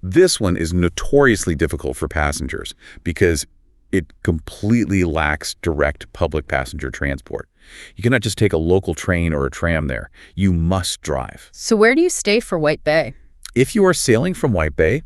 This one is notoriously difficult for passengers because it completely lacks direct public passenger transport. You cannot just take a local train or a tram there. You must drive. So where do you stay for White Bay? If you are sailing from White Bay,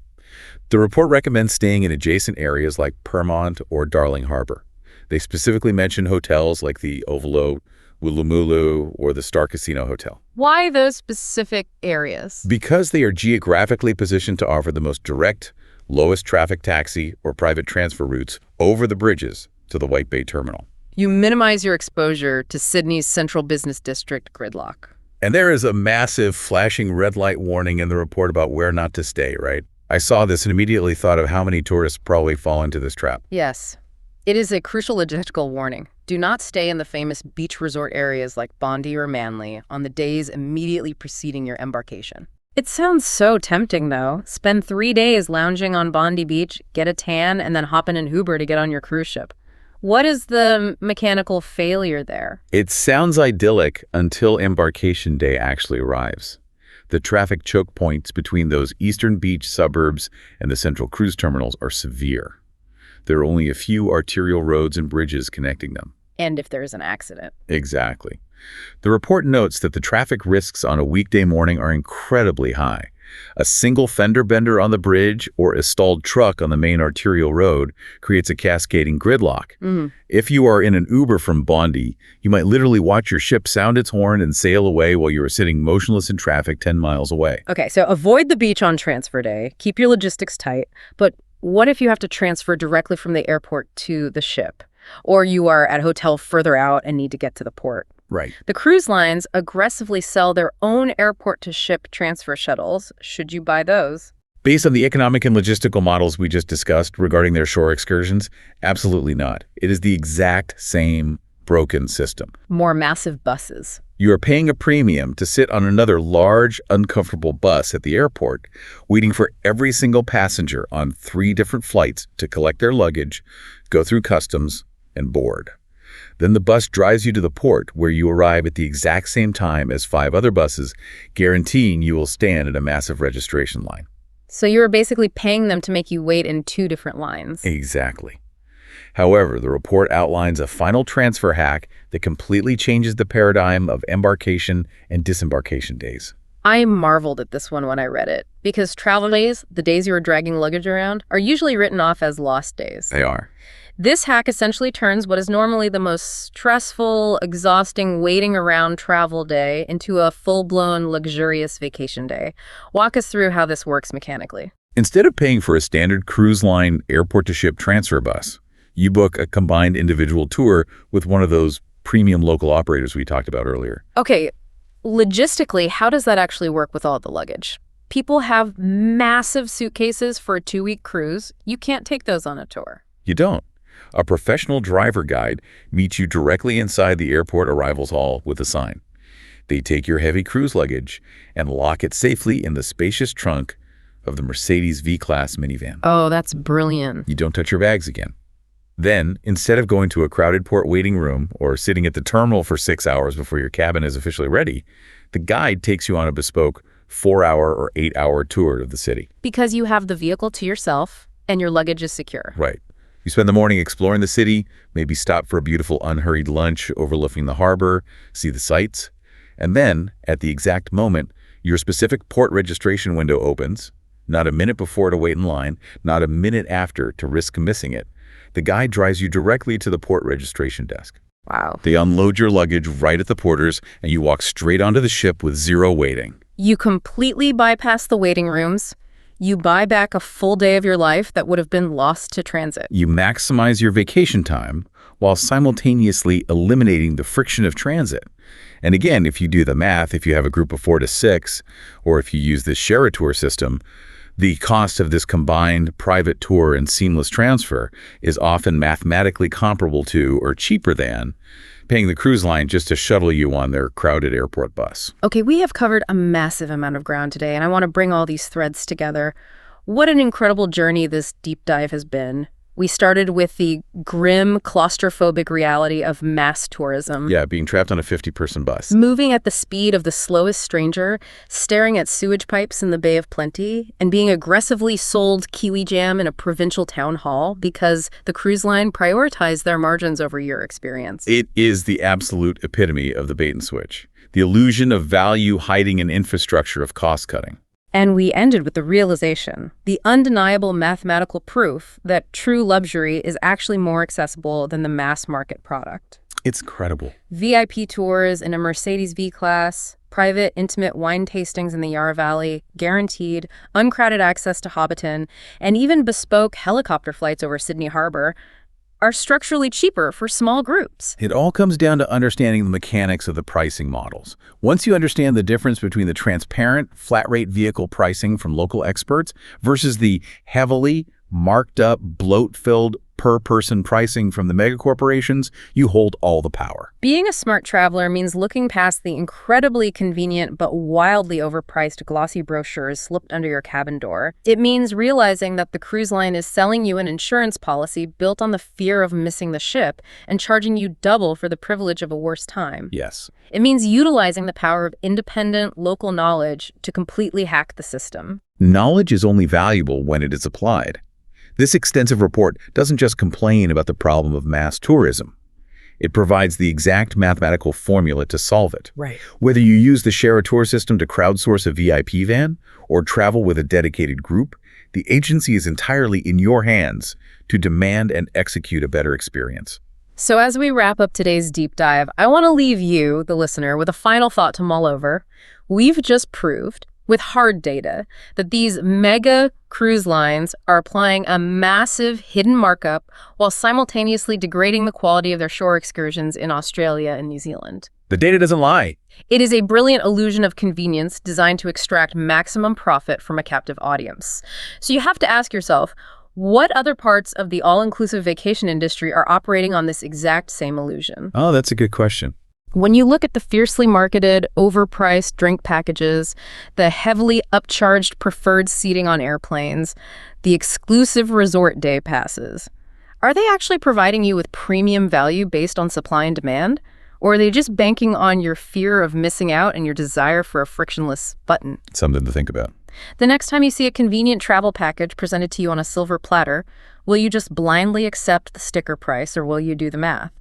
the report recommends staying in adjacent areas like Pyrmont or Darling Harbor. They specifically mention hotels like the Ovalo, Woolloomooloo, or the Star Casino Hotel. Why those specific areas? Because they are geographically positioned to offer the most direct, lowest traffic taxi or private transfer routes over the bridges to the White Bay Terminal. You minimize your exposure to Sydney's central business district gridlock. And there is a massive flashing red light warning in the report about where not to stay, right? I saw this and immediately thought of how many tourists probably fall into this trap. Yes. It is a crucial logistical warning. Do not stay in the famous beach resort areas like Bondi or Manly on the days immediately preceding your embarkation. It sounds so tempting, though. Spend 3 days lounging on Bondi Beach, get a tan, and then hop in an Uber to get on your cruise ship. What is the mechanical failure there? It sounds idyllic until embarkation day actually arrives. The traffic choke points between those eastern beach suburbs and the central cruise terminals are severe. There are only a few arterial roads and bridges connecting them. And if there's an accident. Exactly. The report notes that the traffic risks on a weekday morning are incredibly high. A single fender bender on the bridge or a stalled truck on the main arterial road creates a cascading gridlock. If you are in an Uber from Bondi, you might literally watch your ship sound its horn and sail away while you are sitting motionless in traffic 10 miles away. Okay, so avoid the beach on transfer day. Keep your logistics tight. But what if you have to transfer directly from the airport to the ship? Or you are at a hotel further out and need to get to the port? Right. The cruise lines aggressively sell their own airport-to-ship transfer shuttles. Should you buy those? Based on the economic and logistical models we just discussed regarding their shore excursions, absolutely not. It is the exact same broken system. More massive buses. You are paying a premium to sit on another large, uncomfortable bus at the airport, waiting for every single passenger on 3 different flights to collect their luggage, go through customs, and board. Then the bus drives you to the port where you arrive at the exact same time as 5 other buses, guaranteeing you will stand in a massive registration line. So you are basically paying them to make you wait in 2 different lines. Exactly. However, the report outlines a final transfer hack that completely changes the paradigm of embarkation and disembarkation days. I marveled at this one when I read it, because travel days, the days you are dragging luggage around, are usually written off as lost days. They are. This hack essentially turns what is normally the most stressful, exhausting, waiting around travel day into a full-blown, luxurious vacation day. Walk us through how this works mechanically. Instead of paying for a standard cruise line airport-to-ship transfer bus, you book a combined individual tour with one of those premium local operators we talked about earlier. Okay, logistically, how does that actually work with all the luggage? People have massive suitcases for a 2-week cruise. You can't take those on a tour. You don't. A professional driver guide meets you directly inside the airport arrivals hall with a sign. They take your heavy cruise luggage and lock it safely in the spacious trunk of the Mercedes V-Class minivan. Oh, that's brilliant. You don't touch your bags again. Then, instead of going to a crowded port waiting room or sitting at the terminal for 6 hours before your cabin is officially ready, the guide takes you on a bespoke 4-hour or 8-hour tour of the city. Because you have the vehicle to yourself and your luggage is secure. Right. You spend the morning exploring the city, maybe stop for a beautiful unhurried lunch overlooking the harbor, see the sights, and then, at the exact moment, your specific port registration window opens, not a minute before to wait in line, not a minute after to risk missing it. The guide drives you directly to the port registration desk. Wow. They unload your luggage right at the porters, and you walk straight onto the ship with 0 waiting. You completely bypass the waiting rooms. You buy back a full day of your life that would have been lost to transit. You maximize your vacation time while simultaneously eliminating the friction of transit. And again, if you do the math, if you have a group of 4 to 6, or if you use this share-a-tour system, the cost of this combined private tour and seamless transfer is often mathematically comparable to or cheaper than paying the cruise line just to shuttle you on their crowded airport bus. Okay, we have covered a massive amount of ground today, and I want to bring all these threads together. What an incredible journey this deep dive has been. We started with the grim, claustrophobic reality of mass tourism. Yeah, being trapped on a 50-person bus. Moving at the speed of the slowest stranger, staring at sewage pipes in the Bay of Plenty, and being aggressively sold kiwi jam in a provincial town hall because the cruise line prioritized their margins over your experience. It is the absolute epitome of the bait and switch. The illusion of value hiding in infrastructure of cost cutting. And we ended with the realization, the undeniable mathematical proof that true luxury is actually more accessible than the mass market product. It's incredible. VIP tours in a Mercedes V-Class, private, intimate wine tastings in the Yarra Valley, guaranteed, uncrowded access to Hobbiton, and even bespoke helicopter flights over Sydney Harbour are structurally cheaper for small groups. It all comes down to understanding the mechanics of the pricing models. Once you understand the difference between the transparent, flat-rate vehicle pricing from local experts versus the heavily marked-up, bloat-filled, per-person pricing from the megacorporations, you hold all the power. Being a smart traveler means looking past the incredibly convenient but wildly overpriced glossy brochures slipped under your cabin door. It means realizing that the cruise line is selling you an insurance policy built on the fear of missing the ship and charging you double for the privilege of a worse time. Yes. It means utilizing the power of independent, local knowledge to completely hack the system. Knowledge is only valuable when it is applied. This extensive report doesn't just complain about the problem of mass tourism. It provides the exact mathematical formula to solve it. Right. Whether you use the Share a Tour system to crowdsource a VIP van or travel with a dedicated group, the agency is entirely in your hands to demand and execute a better experience. So as we wrap up today's deep dive, I want to leave you, the listener, with a final thought to mull over. We've just proved, with hard data, that these mega cruise lines are applying a massive hidden markup while simultaneously degrading the quality of their shore excursions in Australia and New Zealand. The data doesn't lie. It is a brilliant illusion of convenience designed to extract maximum profit from a captive audience. So you have to ask yourself, what other parts of the all-inclusive vacation industry are operating on this exact same illusion? Oh, that's a good question. When you look at the fiercely marketed, overpriced drink packages, the heavily upcharged preferred seating on airplanes, the exclusive resort day passes, are they actually providing you with premium value based on supply and demand? Or are they just banking on your fear of missing out and your desire for a frictionless button? Something to think about. The next time you see a convenient travel package presented to you on a silver platter, will you just blindly accept the sticker price or will you do the math?